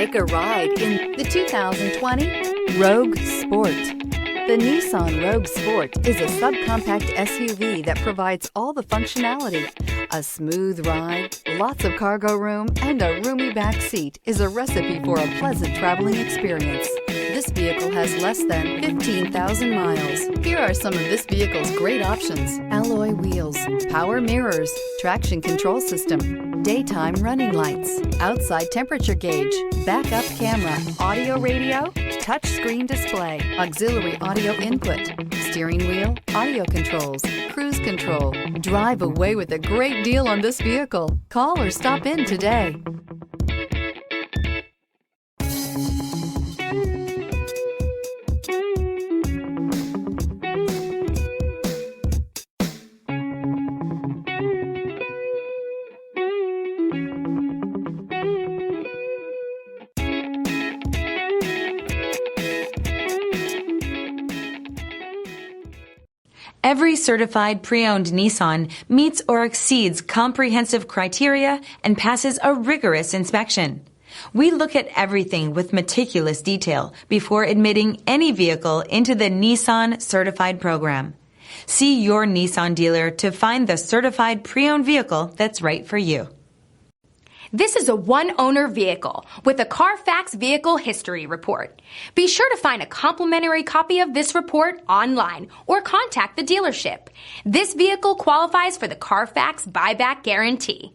Take a ride in the 2020 Rogue Sport. The Nissan Rogue Sport is a subcompact SUV that provides all the functionality. A smooth ride, lots of cargo room, and a roomy back seat is a recipe for a pleasant traveling experience. This vehicle has less than 15,000 miles. Here are some of this vehicle's great options: alloy wheels, power mirrors, traction control system, daytime running lights, outside temperature gauge, backup camera, audio radio, touchscreen display, auxiliary audio input, steering wheel audio controls, cruise control. Drive away with a great deal on this vehicle. Call or stop in today. Every certified pre-owned Nissan meets or exceeds comprehensive criteria and passes a rigorous inspection. We look at everything with meticulous detail before admitting any vehicle into the Nissan Certified Program. See your Nissan dealer to find the certified pre-owned vehicle that's right for you. This is a one-owner vehicle with a Carfax Vehicle History Report. Be sure to find a complimentary copy of this report online or contact the dealership. This vehicle qualifies for the Carfax Buyback Guarantee.